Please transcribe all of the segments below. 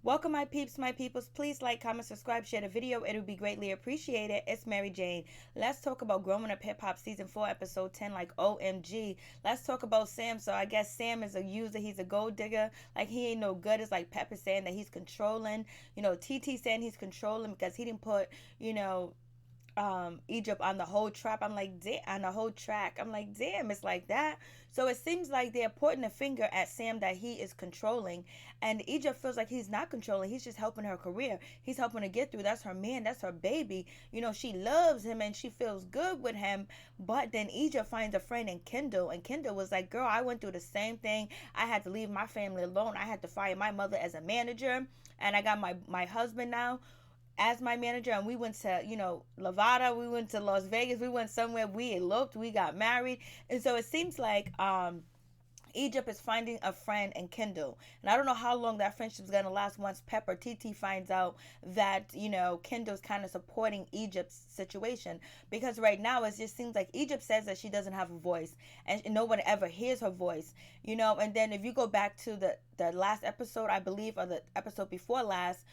Welcome, my peeps, my peoples. Please like, comment, subscribe, share the video. It would be greatly appreciated. It's Mary Jane. Let's talk about Growing Up Hip Hop Season 4, Episode 10, like OMG. Let's talk about Sam. So I guess Sam is a user. He's a gold digger. Like, he ain't no good. It's like Pepper saying that he's controlling. TT saying he's controlling because he didn't put, Egypt on the whole trap. I'm like, damn, on the whole track. I'm like, damn, it's like that. So it seems like they're pointing a finger at Sam that he is controlling, and Egypt feels like he's not controlling. He's just helping her career. He's helping her get through. That's her man. That's her baby. She loves him and she feels good with him. But then Egypt finds a friend in Kendall, and Kendall was like, girl, I went through the same thing. I had to leave my family alone. I had to fire my mother as a manager, and I got my husband now as my manager, and we went to Nevada, we went to Las Vegas, we went somewhere, we eloped, we got married. And so it seems like Egypt is finding a friend in Kendall, and I don't know how long that friendship is gonna last once Pepper TT finds out that Kendall's kind of supporting Egypt's situation, because right now it just seems like Egypt says that she doesn't have a voice and no one ever hears her voice. And then if you go back to the last episode, I believe, or the episode before last,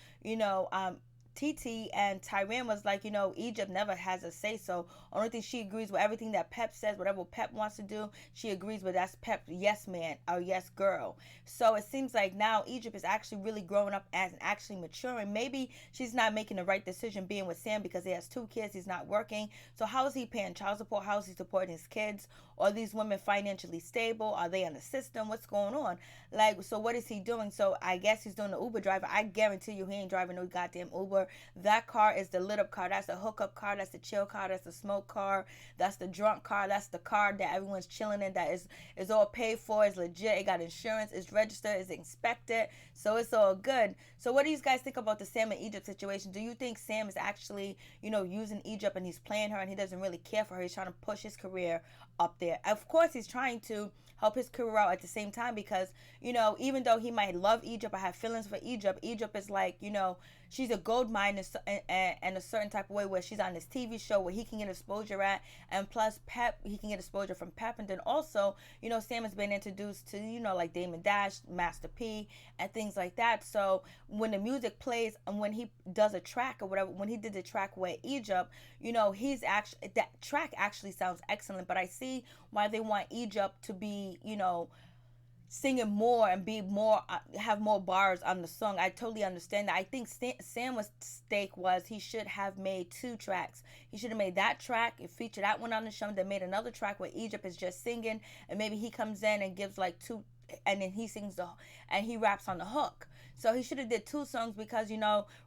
TT and Tyran was like, Egypt never has a say so. Only thing she agrees with everything that Pep says, whatever Pep wants to do, she agrees with. That's Pep, yes man or yes girl. So it seems like now Egypt is actually really growing up and actually maturing. Maybe she's not making the right decision being with Sam because he has 2 kids, he's not working. So how is he paying child support? How is he supporting his kids? Are these women financially stable? Are they in the system? What's going on? Like, so what is he doing? So I guess he's doing the Uber driver. I guarantee you he ain't driving no goddamn Uber. That car is the lit up car. That's the hookup car. That's the chill car. That's the smoke car. That's the drunk car. That's the car that everyone's chilling in. That is all paid for. It's legit. It got insurance. It's registered. It's inspected. So it's all good. So what do you guys think about the Sam and Egypt situation? Do you think Sam is actually, using Egypt and he's playing her and he doesn't really care for her? He's trying to push his career up there. Of course, he's trying to help his career out at the same time because, even though he might love Egypt or have feelings for Egypt, Egypt is like, she's a gold mine in a certain type of way where she's on this TV show where he can get exposure at, and plus Pep, he can get exposure from Pep, and then also, Sam has been introduced to, like Damon Dash, Master P, and things like that. So when the music plays and when he does a track or whatever, when he did the track with Egypt, he's actually, that track actually sounds excellent, but I see why they want Egypt to be, singing more and be more, have more bars on the song. I totally understand that. I think Sam's mistake was he should have made 2 tracks. He should have made that track and featured that one on the show, then made another track where Egypt is just singing, and maybe he comes in and gives like 2, and then he sings and he raps on the hook. So he should have did 2 songs because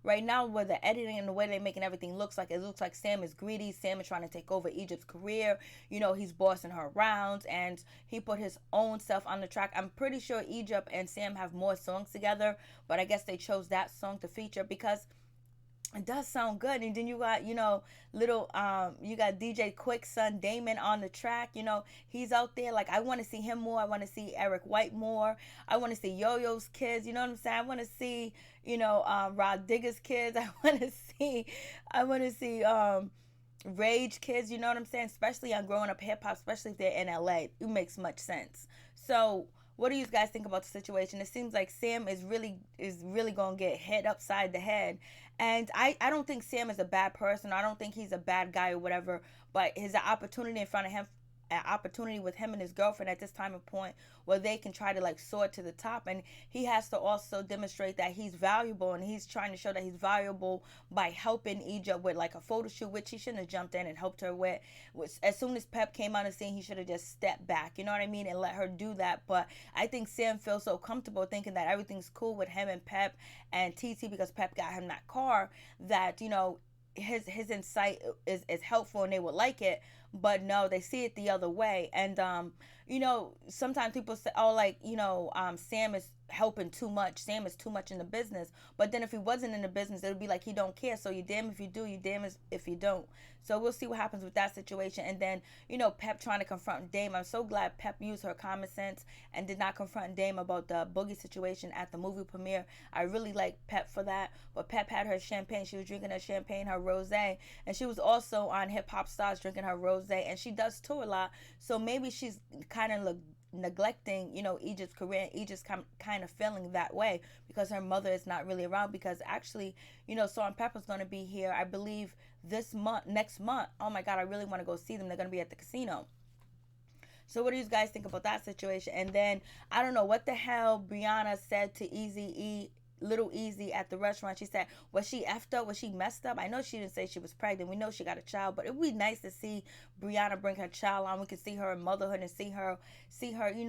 right now with the editing and the way they're making everything looks like Sam is greedy. Sam is trying to take over Egypt's career. He's bossing her around and he put his own self on the track. I'm pretty sure Egypt and Sam have more songs together, but I guess they chose that song to feature because it does sound good. And then you got, you got DJ Quick's son Damon on the track. He's out there. Like, I want to see him more. I want to see Eric White more. I want to see Yo-Yo's kids. You know what I'm saying? I want to see, Rod Digger's kids. I want to see Rage kids. You know what I'm saying? Especially on Growing Up Hip Hop, especially if they're in LA. It makes much sense. So what do you guys think about the situation? It seems like Sam is really gonna get hit upside the head, and I don't think Sam is a bad person. I don't think he's a bad guy or whatever. But his opportunity in front of him, an opportunity with him and his girlfriend at this time of point where they can try to like soar to the top, and he has to also demonstrate that he's valuable, and he's trying to show that he's valuable by helping Egypt with like a photo shoot, which he shouldn't have jumped in and helped her with. As soon as Pep came on the scene, he should have just stepped back, you know what I mean, and let her do that. But I think Sam feels so comfortable thinking that everything's cool with him and Pep and TT because Pep got him that car, that his insight is helpful and they would like it. But no, they see it the other way. And sometimes people say, oh, like, Sam is helping too much. Sam is too much in the business. But then if he wasn't in the business, it would be like he don't care. So you damn if you do, you damn if you don't. So we'll see what happens with that situation. And then, Pep trying to confront Dame. I'm so glad Pep used her common sense and did not confront Dame about the Boogie situation at the movie premiere. I really like Pep for that. But Pep had her champagne. She was drinking her champagne, her rosé. And she was also on Hip Hop Stars drinking her rosé. And she does tour a lot. So maybe she's kind of neglecting, Egypt's career. And Egypt's kind of feeling that way because her mother is not really around. Because actually, Salt-N-Pepa's going to be here, I believe, this month, next month. Oh my God, I really want to go see them. They're going to be at the casino. So what do you guys think about that situation? And then I don't know what the hell Brianna said to Easy E, Little Easy, at the restaurant. She said, was she effed up? Was she messed up? I know she didn't say she was pregnant. We know she got a child, but it would be nice to see Brianna bring her child on. We could see her in motherhood and see her,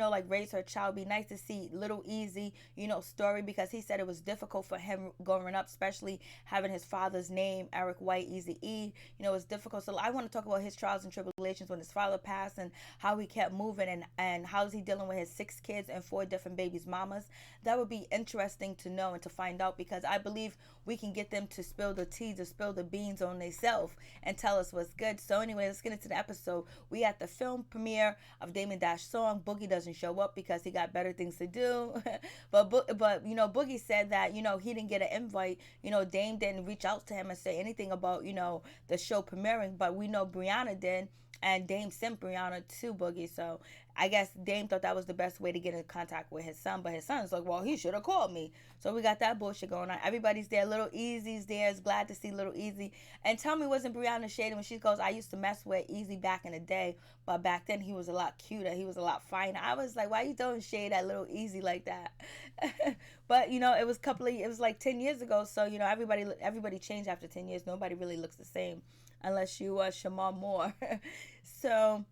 like raise her child. It'd be nice to see Little Easy, story, because he said it was difficult for him growing up, especially having his father's name, Eric White, Easy E. It's difficult. So I want to talk about his trials and tribulations when his father passed and how he kept moving, and how is he dealing with his 6 kids and 4 different babies' mamas. That would be interesting to know and to find out, because I believe we can get them to spill the tea, to spill the beans on themselves and tell us what's good. So anyway, let's get into the episode. We at the film premiere of Damon Dash song. Boogie doesn't show up because he got better things to do. but Boogie said that, he didn't get an invite. Dame didn't reach out to him and say anything about, the show premiering, but we know Brianna did. And Dame sent Brianna to Boogie. So I guess Dame thought that was the best way to get in contact with his son. But his son's like, well, he should have called me. So we got that bullshit going on. Everybody's there. Little Easy's there. It's glad to see Little Easy. And tell me, wasn't Brianna shady when she goes, I used to mess with Easy back in the day, but back then he was a lot cuter. He was a lot finer. I was like, why are you throwing shade at Little Easy like that? But, it was like 10 years ago. So, everybody changed after 10 years. Nobody really looks the same unless you Shamar Moore. So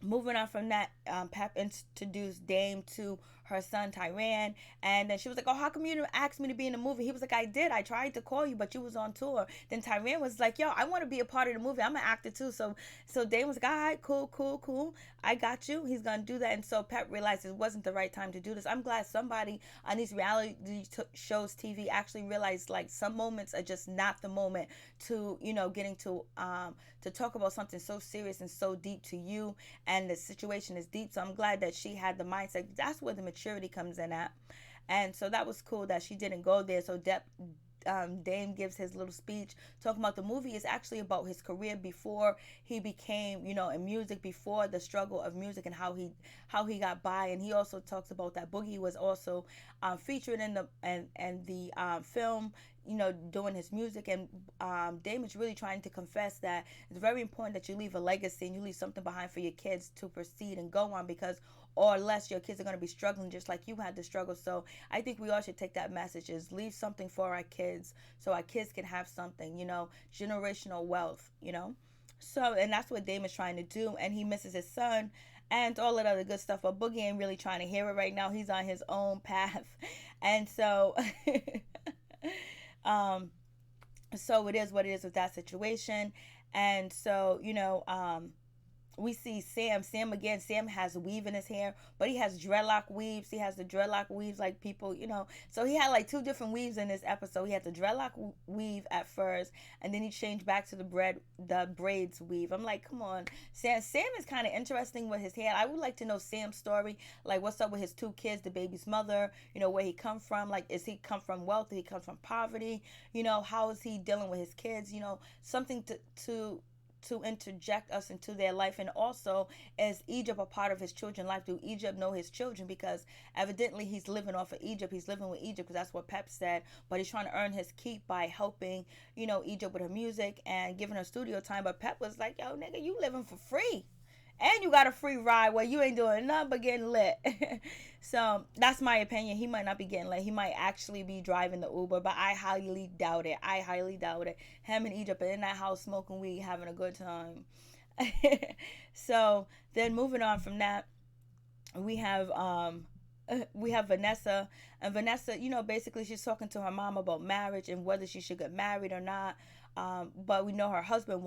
moving on from that, Pep introduced Dame to her son Tyran, and then she was like, oh, how come you didn't ask me to be in the movie? He was like, I did. I tried to call you, but you was on tour. Then Tyran was like, yo, I want to be a part of the movie. I'm an actor too. So Dame was like, all right, cool. I got you. He's going to do that. And so Pep realized it wasn't the right time to do this. I'm glad somebody on these reality shows, TV, actually realized like some moments are just not the moment to, getting to talk about something so serious and so deep to you, and the situation is deep. So I'm glad that she had the mindset. That's where the maturity comes in at. And so that was cool that she didn't go there. So Dame gives his little speech talking about the movie is actually about his career before he became, in music, before the struggle of music and how he got by. And he also talks about that Boogie was also featured in the film, doing his music. And Dame is really trying to confess that it's very important that you leave a legacy and you leave something behind for your kids to proceed and go on, because or less your kids are going to be struggling just like you had to struggle. So I think we all should take that message, is leave something for our kids so our kids can have something, generational wealth, So, and that's what Dame is trying to do. And he misses his son and all that other good stuff. But Boogie ain't really trying to hear it right now. He's on his own path. And so, so it is what it is with that situation. And so, we see Sam again. Sam has weave in his hair, but he has dreadlock weaves. He has the dreadlock weaves like people, So he had like 2 different weaves in this episode. He had the dreadlock weave at first, and then he changed back to the braids weave. I'm like, come on. Sam is kind of interesting with his hair. I would like to know Sam's story. Like, what's up with his 2 kids, the baby's mother, where he come from. Like, is he come from wealth? Did he come from poverty? How is he dealing with his kids? Something to interject us into their life. And also, is Egypt a part of his children's life? Do Egypt know his children? Because evidently he's living off of Egypt. He's living with Egypt because that's what Pep said. But he's trying to earn his keep by helping, Egypt with her music and giving her studio time. But Pep was like, yo, nigga, you living for free. And you got a free ride where you ain't doing nothing but getting lit. So that's my opinion. He might not be getting lit. He might actually be driving the Uber, but I highly doubt it. Him and Egypt are in that house smoking weed, having a good time. So then moving on from that, we have Vanessa. And Vanessa, basically she's talking to her mom about marriage and whether she should get married or not. But we know her husband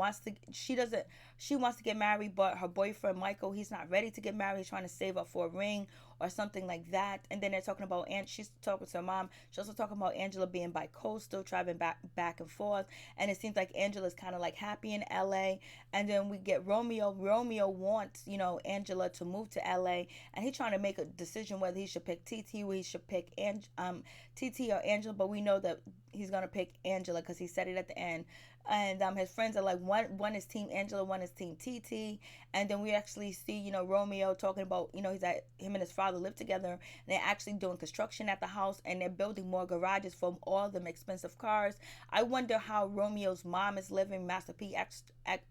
she wants to get married, but her boyfriend, Michael, he's not ready to get married. He's trying to save up for a ring or something like that. And then they're talking about, and she's talking to her mom. She's also talking about Angela being bi-coastal, traveling back and forth. And it seems like Angela's kind of like happy in LA. And then we get Romeo. Romeo wants, Angela to move to LA. And he's trying to make a decision whether he should pick TT or he should pick TT or Angela, but we know that he's gonna pick Angela because he said it at the end. And his friends are like, one is Team Angela, one is Team TT. And then we actually see, Romeo talking about, he's at him and his father live together, and they're actually doing construction at the house, and they're building more garages for all them expensive cars. I wonder how Romeo's mom is living, Master P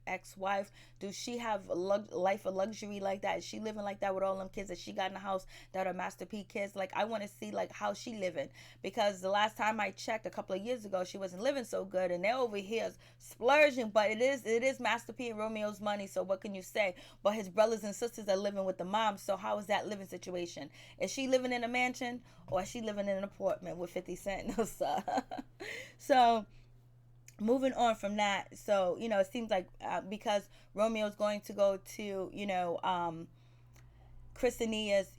ex-wife. Do she have a life of luxury like that? Is she living like that with all them kids that she got in the house that are Master P kids? Like, I want to see like how she living, because the last time I checked a couple of years ago, she wasn't living so good, and they're over here splurging. But it is Master P and Romeo's money, so what can you say? But his brothers and sisters are living with the mom, so how is that living situation? Is she living in a mansion, or is she living in an apartment with 50 Cent? No, sir. So moving on from that, so it seems like because Romeo's going to go to Chris Ania's,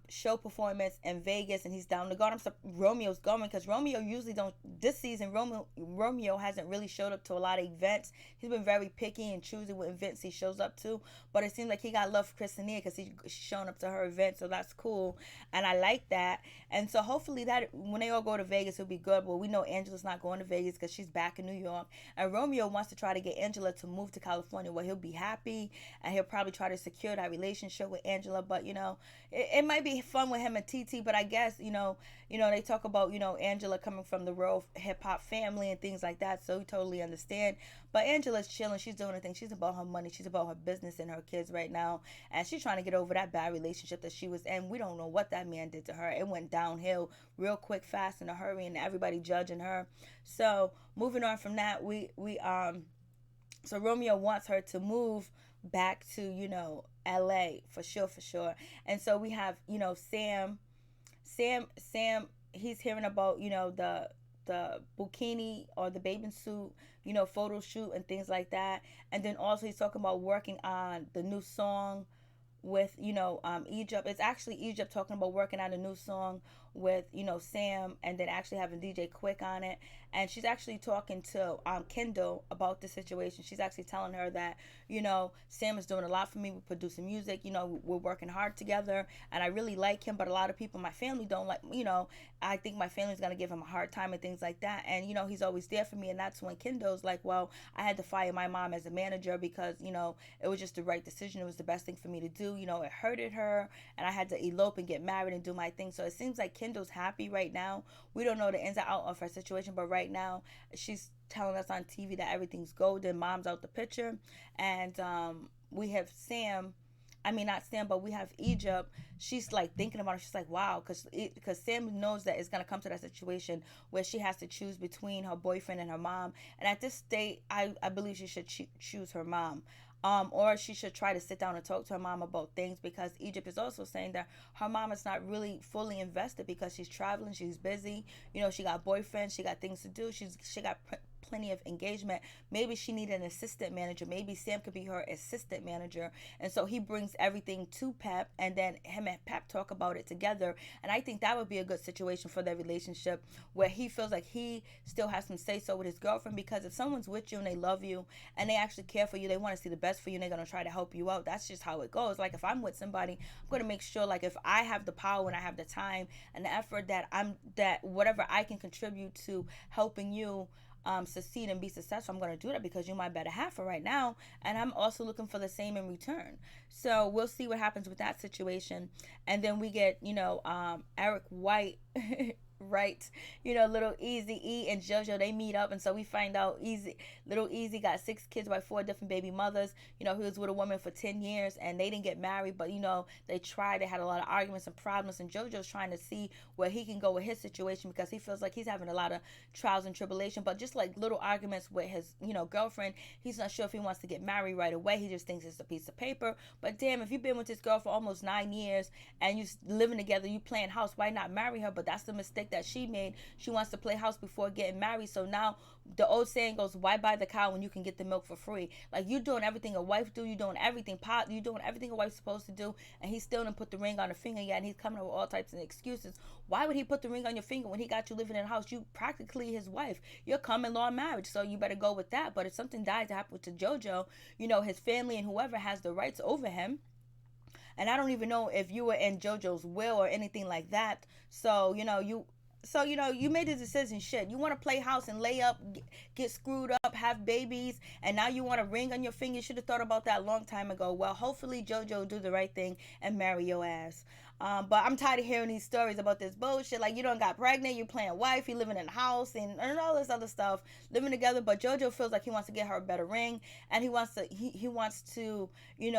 show performance in Vegas, and he's down to go. Romeo's going because Romeo usually don't. This season, Romeo hasn't really showed up to a lot of events. He's been very picky and choosy what events he shows up to. But it seems like he got love for Chris Ania because he's showing up to her event, so that's cool, and I like that. And so hopefully that when they all go to Vegas, it'll be good. But we know Angela's not going to Vegas because she's back in New York, and Romeo wants to try to get Angela to move to California, where he'll be happy, and he'll probably try to secure that relationship with Angela. But it might be fun with him and TT. But I guess they talk about Angela coming from the real hip hop family and things like that, so we totally understand. But Angela's chilling, she's doing her thing, she's about her money, she's about her business and her kids right now, and she's trying to get over that bad relationship that she was in. We don't know what that man did to her. It went downhill real quick, fast, in a hurry, and everybody judging her. So moving on from that, so Romeo wants her to move back to LA for sure. And so we have Sam, he's hearing about the bikini or the bathing suit photo shoot and things like that. And then also he's talking about working on the new song with Egypt. It's actually Egypt talking about working on a new song with Sam, and then actually having DJ Quick on it. And she's actually talking to Kendall about the situation. She's actually telling her that Sam is doing a lot for me. We're producing music, we're working hard together, and I really like him, but a lot of people in my family don't like. I think my family's gonna give him a hard time and things like that. And he's always there for me. And that's when Kendall's like, well, I had to fire my mom as a manager because it was just the right decision. It was the best thing for me to do. It hurted her, and I had to elope and get married and do my thing. So it seems like Kendall's happy right now. We don't know the ins and outs of her situation, but right now she's telling us on TV that everything's golden. Mom's out the picture, and we have Sam. I mean, not Sam, but we have Egypt. She's like thinking about it. She's like, wow, because Sam knows that it's gonna come to that situation where she has to choose between her boyfriend and her mom. And at this state, I believe she should choose her mom. Or she should try to sit down and talk to her mom about things, because Egypt is also saying that her mom is not really fully invested because she's traveling, she's busy, she got boyfriends, she got things to do, she got plenty of engagement. Maybe she needed an assistant manager. Maybe Sam could be her assistant manager. And so he brings everything to Pep, and then him and Pep talk about it together. And I think that would be a good situation for their relationship, where he feels like he still has some say so with his girlfriend. Because if someone's with you and they love you and they actually care for you, they want to see the best for you, and they're going to try to help you out. That's just how it goes. Like, if I'm with somebody, I'm going to make sure, like, if I have the power and I have the time and the effort, that whatever I can contribute to helping you succeed and be successful, I'm going to do that, because you're my better half for right now, and I'm also looking for the same in return. So we'll see what happens with that situation. And then we get Eric White right, little Easy E and JoJo, they meet up, and so we find out little Easy got 6 kids by 4 different baby mothers. He was with a woman for 10 years, and they didn't get married, but they tried. They had a lot of arguments and problems, and JoJo's trying to see where he can go with his situation, because he feels like he's having a lot of trials and tribulation. But just like little arguments with his girlfriend, he's not sure if he wants to get married right away. He just thinks it's a piece of paper. But damn, if you've been with this girl for almost 9 years and you living together, you playing house, why not marry her? But that's the mistake that she made. She wants to play house before getting married. So now the old saying goes, why buy the cow when you can get the milk for free? Like, you doing everything a wife do, you doing everything a wife's supposed to do, and he still didn't put the ring on the finger yet, and he's coming up with all types of excuses. Why would he put the ring on your finger when he got you living in a house? You practically his wife. You're common law marriage, so you better go with that. But if something dies to happen to JoJo, his family and whoever has the rights over him. And I don't even know if you were in JoJo's will or anything like that. So, you made a decision. Shit, you want to play house and lay up, get screwed up, have babies, and now you want a ring on your finger. You should have thought about that a long time ago. Well, hopefully JoJo do the right thing and marry your ass. But I'm tired of hearing these stories about this bullshit. Like, you don't got pregnant, you playing wife, you living in a house, and all this other stuff, living together. But JoJo feels like he wants to get her a better ring, and he wants to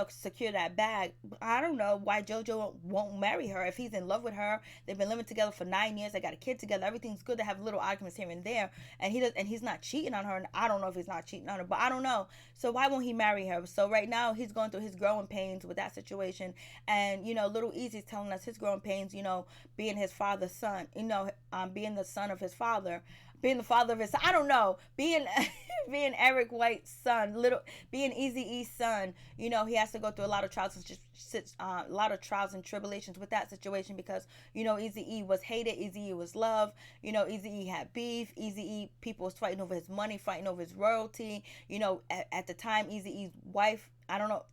secure that bag. I don't know why JoJo won't marry her if he's in love with her. They've been living together for 9 years. They got a kid together. Everything's good. They have little arguments here and there, and he's not cheating on her. And I don't know if he's not cheating on her, but I don't know. So why won't he marry her? So right now he's going through his growing pains with that situation, and Little Easy's telling us his growing pains. Being his father's son. Being the son of his father. Being the father of his, I don't know, being being Eric White's son, being Eazy-E's son. He has to go through a lot of trials and tribulations with that situation because Eazy-E was hated, Eazy-E was loved. Eazy-E had beef. Eazy-E, people was fighting over his money, fighting over his royalty. At the time, Eazy-E's wife, I don't know.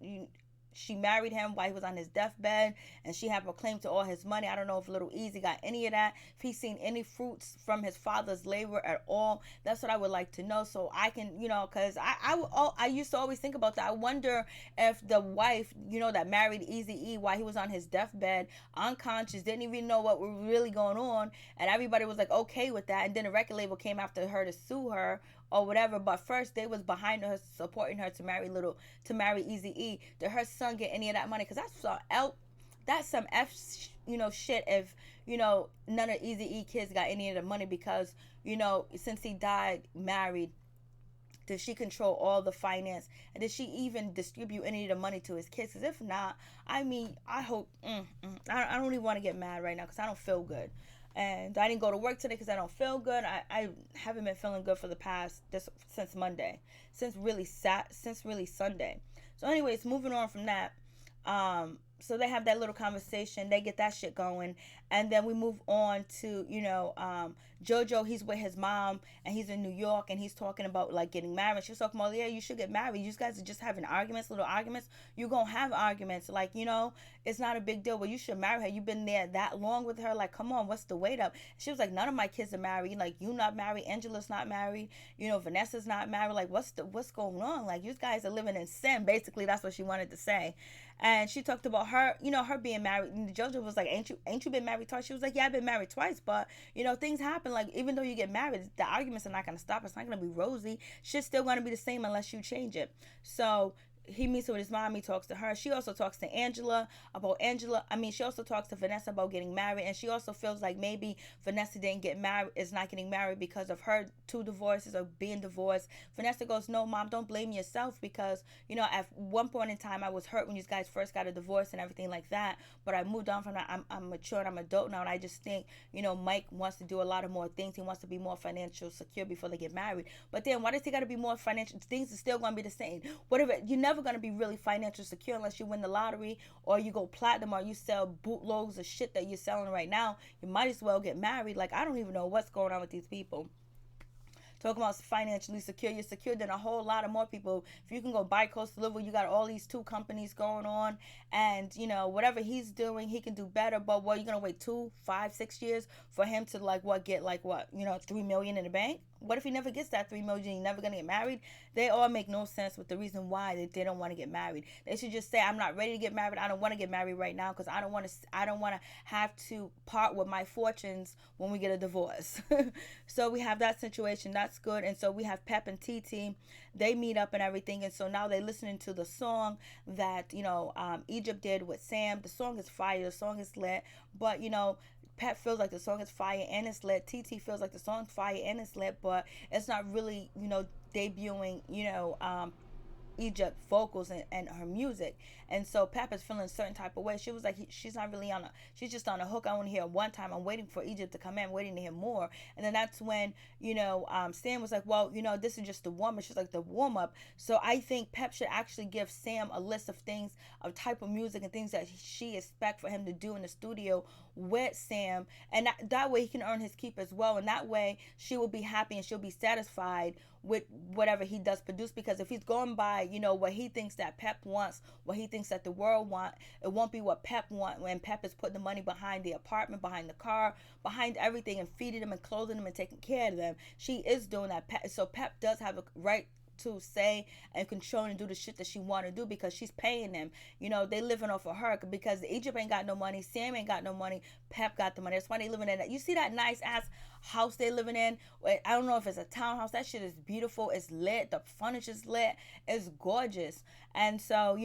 She married him while he was on his deathbed, and she had proclaimed to all his money. I don't know if Little Easy got any of that, if he's seen any fruits from his father's labor at all. That's what I would like to know, so I can, because I used to always think about that. I wonder if the wife, that married Eazy-E while he was on his deathbed, unconscious, didn't even know what was really going on, and everybody was like okay with that, and then the record label came after her to sue her or whatever. But first they was behind her, supporting her to marry Eazy-E. Did her son get any of that money? Because that's some shit if none of Eazy-E kids got any of the money, because since he died married, did she control all the finance, and did she even distribute any of the money to his kids? Because if not, I hope I don't even want to get mad right now because I don't feel good. And I didn't go to work today because I don't feel good. I haven't been feeling good for the past since Monday, since really Sunday. So anyways, moving on from that. So they have that little conversation. They get that shit going, and then we move on to JoJo. He's with his mom, and he's in New York, and he's talking about like getting married. She's talking about, yeah, you should get married. You guys are just having little arguments. You're gonna have arguments, like it's not a big deal. Well, you should marry her. You've been there that long with her. Like, come on, what's the wait up? She was like, none of my kids are married. Like, you not married. Angela's not married. Vanessa's not married. Like, what's going on? Like, you guys are living in sin. Basically, that's what she wanted to say. And she talked about her, her being married. And JoJo was like, ain't you been married twice? She was like, yeah, I've been married twice, but things happen. Like, even though you get married, the arguments are not gonna stop. It's not gonna be rosy. Shit's still gonna be the same unless you change it. So he meets with his mom. He talks to her. She also talks to Angela about she also talks to Vanessa about getting married, and she also feels like maybe Vanessa is not getting married because of her 2 divorces or being divorced. Vanessa goes, no, Mom, don't blame yourself, because at one point in time I was hurt when you guys first got a divorce and everything like that, but I moved on from that. I'm mature and I'm adult now, and I just think Mike wants to do a lot of more things. He wants to be more financial secure before they get married. But then why does he got to be more financial? Things are still going to be the same. Whatever, you never going to be really financially secure unless you win the lottery or you go platinum or you sell bootloads of shit that you're selling right now. You might as well get married. Like, I don't even know what's going on with these people. Talking about financially secure, you're secure than a whole lot of more people. If you can go bi-coastal live, you got all these 2 companies going on, and whatever he's doing, he can do better. But you're gonna wait 2, 5, 6 years for him to get $3 million in the bank? What if he never gets that $3 million? He's never gonna get married? They all make no sense with the reason why they don't want to get married. They should just say, I'm not ready to get married. I don't want to get married right now because I don't want to have to part with my fortunes when we get a divorce. So we have that situation. That's good. And so we have Pep and TT. They meet up and everything, and so now they're listening to the song that Egypt did with Sam. The song is fire. The song is lit, but Pep feels like the song is fire and it's lit. TT feels like the song's fire and it's lit, but it's not really, debuting, Egypt vocals and her music. And so Pep is feeling a certain type of way. She was like, she's not really she's just on a hook. I want to hear one time. I'm waiting for Egypt to come in, waiting to hear more. And then that's when, Sam was like, well, this is just the warm up. She's like, the warm up. So I think Pep should actually give Sam a list of things, of type of music and things that she expect for him to do in the studio with Sam. And that way he can earn his keep as well. And that way she will be happy and she'll be satisfied with whatever he does produce, because if he's going by point, what he thinks that Pep wants, what he thinks that the world want, it won't be what Pep want when Pep is putting the money behind the apartment, behind the car, behind everything, and feeding them and clothing them and taking care of them. She is doing that. So Pep does have a right to say and control and do the shit that she want to do because she's paying them. They living off of her because Egypt ain't got no money, Sam ain't got no money, Pep got the money. That's why they living in that. You see that nice ass house they living in? I don't know if it's a townhouse. That shit is beautiful. It's lit. The furniture's lit. It's gorgeous. And so,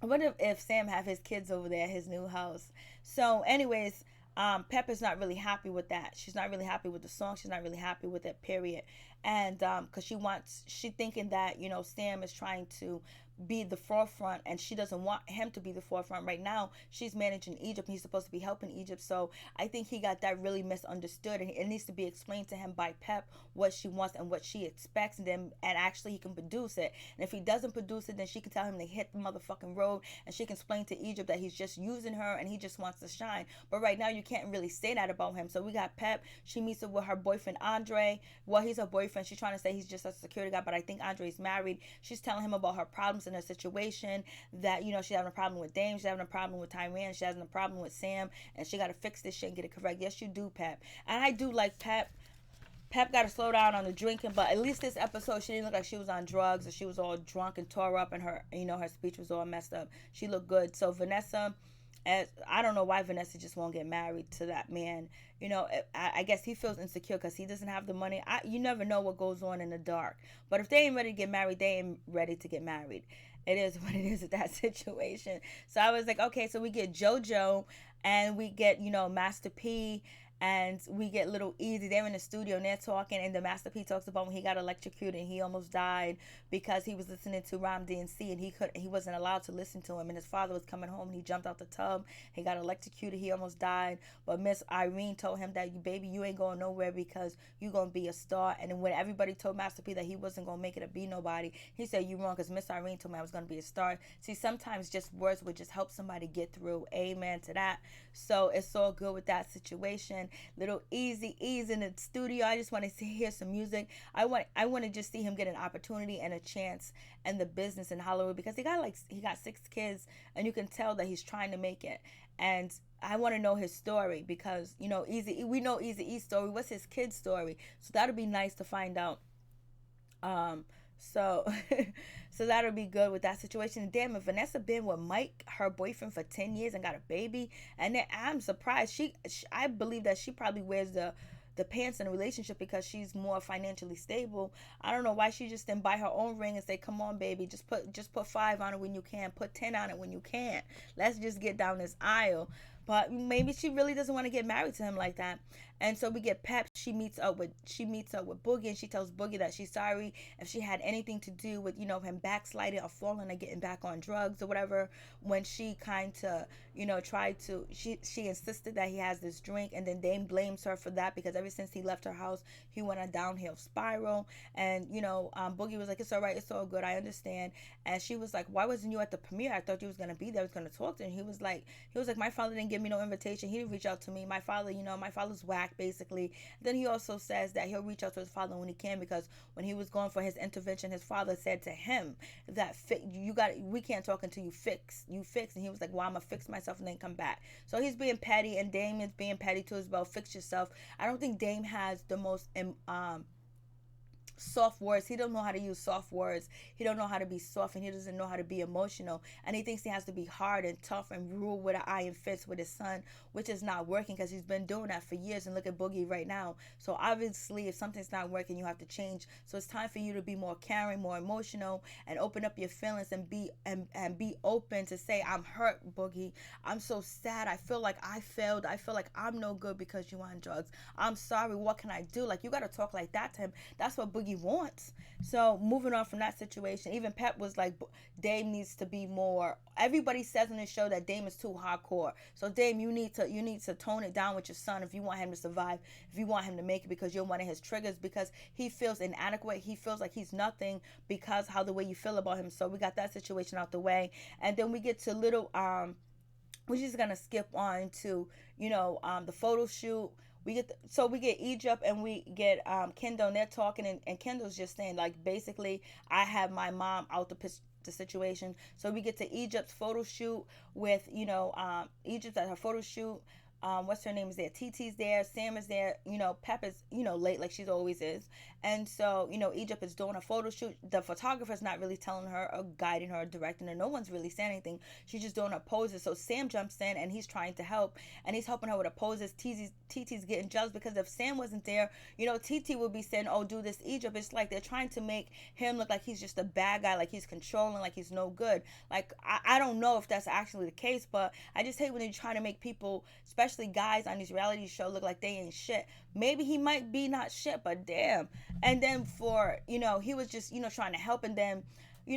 what if Sam have his kids over there, his new house? So, anyways, Pep is not really happy with that. She's not really happy with the song. She's not really happy with it, period. And because she thinking that Sam is trying to be the forefront, and she doesn't want him to be the forefront. Right now she's managing Egypt and he's supposed to be helping Egypt. So I think he got that really misunderstood, and it needs to be explained to him by Pep what she wants and what she expects, and actually he can produce it. And if he doesn't produce it, then she can tell him to hit the motherfucking road, and she can explain to Egypt that he's just using her and he just wants to shine. But right now you can't really say that about him. So we got Pep. She meets up with her boyfriend Andre. Well, he's her boyfriend. She's trying to say he's just a security guy, but I think Andre's married. She's telling him about her problems in her situation, that she's having a problem with Dame, she's having a problem with Tyran, she's having a problem with Sam, and she got to fix this shit and get it correct. Yes, you do, Pep. And I do like Pep. Pep got to slow down on the drinking, but at least this episode she didn't look like she was on drugs or she was all drunk and tore up and her her speech was all messed up. She looked good. So Vanessa, I don't know why Vanessa just won't get married to that man. I guess he feels insecure because he doesn't have the money. You never know what goes on in the dark. But if they ain't ready to get married, they ain't ready to get married. It is what it is at that situation. So I was like, okay, so we get JoJo and we get, Master P, and we get Little Easy. They're in the studio and they're talking, and the Master P talks about when he got electrocuted and he almost died because he was listening to R&BTV and he wasn't allowed to listen to him, and his father was coming home and he jumped out the tub. He got electrocuted. He almost died, but Miss Irene told him that, baby, you ain't going nowhere because you gonna be a star. And when everybody told Master P that he wasn't gonna make it or be nobody, he said, you wrong, because Miss Irene told me I was gonna be a star. See, sometimes just words would just help somebody get through. Amen to that. So it's all good with that situation. Little Easy in the studio. I just want to hear some music. I want to just see him get an opportunity and a chance in the business in Hollywood, because he got 6 kids and you can tell that he's trying to make it. And I want to know his story because we know Eazy-E's story. What's his kid's story? So that'll be nice to find out. So that'll be good with that situation. And damn, if Vanessa been with Mike, her boyfriend, for 10 years and got a baby, and then I'm surprised. I believe that she probably wears the pants in a relationship because she's more financially stable. I don't know why she just didn't buy her own ring and say, come on, baby, just put 5 on it when you can, put 10 on it when you can. Let's just get down this aisle. But maybe she really doesn't want to get married to him like that. And so we get Pep. She meets up with Boogie, and she tells Boogie that she's sorry if she had anything to do with him backsliding or falling or getting back on drugs or whatever. When she kind of tried to, she insisted that he has this drink, and then Dame blames her for that because ever since he left her house, he went on a downhill spiral. And Boogie was like, it's all right, it's all good, I understand. And she was like, why wasn't you at the premiere? I thought you was gonna be there, I was gonna talk to him. He was like, my father didn't give me no invitation. He didn't reach out to me. My father, my father's whack, basically. Then he also says that he'll reach out to his father when he can, because when he was going for his intervention, his father said to him that we can't talk until you fix. And he was like, well, I'm gonna fix myself and then come back. So he's being petty, and Dame is being petty too as well. Fix yourself. I don't think Dame has the most soft words. He don't know how to use soft words. He don't know how to be soft, and he doesn't know how to be emotional, and he thinks he has to be hard and tough and rule with an iron fist with his son, which is not working because he's been doing that for years. And look at Boogie right now. So obviously if something's not working, you have to change. So it's time for you to be more caring, more emotional, and open up your feelings and be open to say, I'm hurt, Boogie, I'm so sad, I feel like I failed, I feel like I'm no good because you on drugs, I'm sorry, what can I do? Like, you got to talk like that to him. That's what Boogie wants. So moving on from that situation, even Pep was like, Dame needs to be more. Everybody says in the show that Dame is too hardcore. So Dame, you need to tone it down with your son if you want him to survive, if you want him to make it, because you're one of his triggers, because he feels inadequate. He feels like he's nothing because how the way you feel about him. So we got that situation out the way, and then we get to we're just gonna skip on to the photo shoot we get Egypt and we get Kendall, and they're talking, and Kendall's just saying like basically I have my mom out the situation. So we get to Egypt's photo shoot with Egypt at her photo shoot. What's her name is there? TT's there. Sam is there. Pep is late like she's always is. And so Egypt is doing a photo shoot. The photographer's not really telling her or guiding her or directing her. No one's really saying anything. She's just doing her poses. So Sam jumps in and he's trying to help, and he's helping her with the poses. TT's getting jealous because if Sam wasn't there, TT would be saying, "Oh, do this Egypt." It's like they're trying to make him look like he's just a bad guy, like he's controlling, like he's no good. Like I don't know if that's actually the case, but I just hate when they're trying to make people, especially guys on these reality shows, look like they ain't shit. Maybe he might be not shit, but damn. And then for he was just trying to help, and then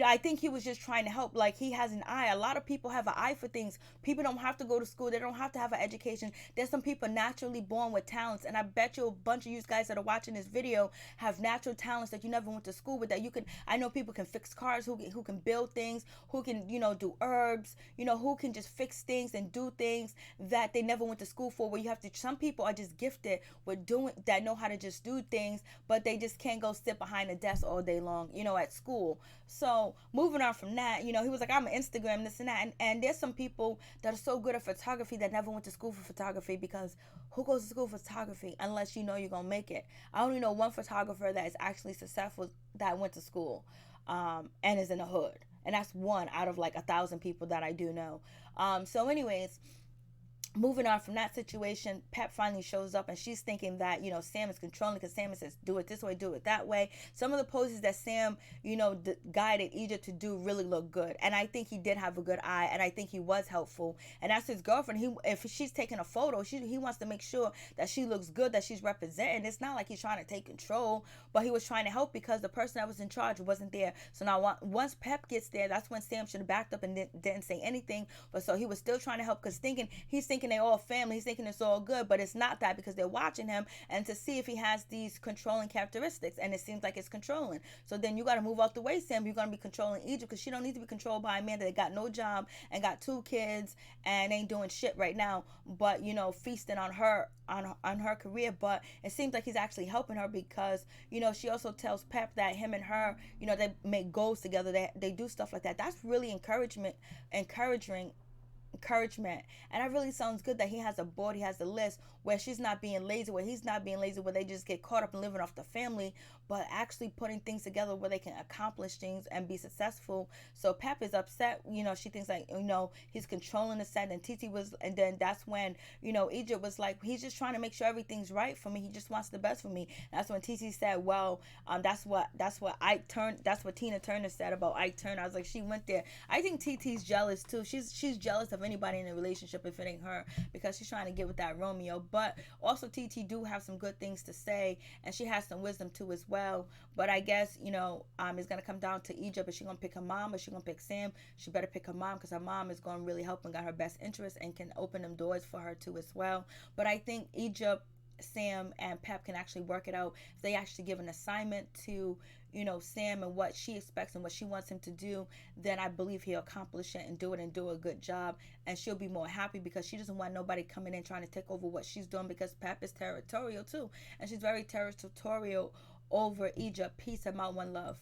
I think he was just trying to help. Like, he has an eye. A lot of people have an eye for things. People don't have to go to school. They don't have to have an education. There's some people naturally born with talents. And I bet you a bunch of you guys that are watching this video have natural talents that you never went to school with. That you can, I know people can fix cars, who can build things, who can, do herbs, who can just fix things and do things that they never went to school for. Where you have to, some people are just gifted with doing, that know how to just do things, but they just can't go sit behind a desk all day long, at school. So moving on from that, he was like, I'm an Instagram, this and that. And there's some people that are so good at photography that never went to school for photography, because who goes to school for photography unless you're going to make it? I only know one photographer that is actually successful that went to school and is in the hood. And that's one out of like 1,000 people that I do know. So anyways, moving on from that situation, Pep finally shows up and she's thinking that, Sam is controlling, because Sam says, do it this way, do it that way. Some of the poses that Sam, guided Egypt to do really look good. And I think he did have a good eye, and I think he was helpful. And that's his girlfriend. If she's taking a photo, he wants to make sure that she looks good, that she's representing. It's not like he's trying to take control, but he was trying to help because the person that was in charge wasn't there. So now once Pep gets there, that's when Sam should have backed up and didn't say anything. But so he was still trying to help, because he's thinking they all family. He's thinking it's all good, but it's not that, because they're watching him and to see if he has these controlling characteristics, and it seems like it's controlling. So then you got to move out the way, Sam. You're gonna be controlling Egypt, because she don't need to be controlled by a man that got no job and got 2 kids and ain't doing shit right now, but feasting on her career. But it seems like he's actually helping her, because she also tells Pep that him and her, they make goals together. They do stuff like that. That's really encouraging. And that really sounds good, that he has a board, he has a list, where she's not being lazy, where he's not being lazy, where they just get caught up in living off the family, but actually putting things together where they can accomplish things and be successful. So Pep is upset. She thinks like, he's controlling the set, and then that's when, Egypt was like, he's just trying to make sure everything's right for me. He just wants the best for me. And that's when TT said, well, that's what Tina Turner said about Ike Turner. I was like, she went there. I think TT's jealous too. She's jealous of anybody in a relationship if it ain't her, because she's trying to get with that Romeo. But also TT do have some good things to say, and she has some wisdom too as well. But I guess it's gonna come down to Egypt. Is she gonna pick her mom or is she gonna pick Sam? She better pick her mom, because her mom is gonna really help and got her best interest and can open them doors for her too as well. But I think Egypt, Sam, and Pep can actually work it out if they actually give an assignment to Sam and what she expects and what she wants him to do. Then I believe he'll accomplish it and do a good job, and she'll be more happy, because she doesn't want nobody coming in trying to take over what she's doing, because Pep is territorial too, and she's very territorial over Egypt. Peace and out, one love.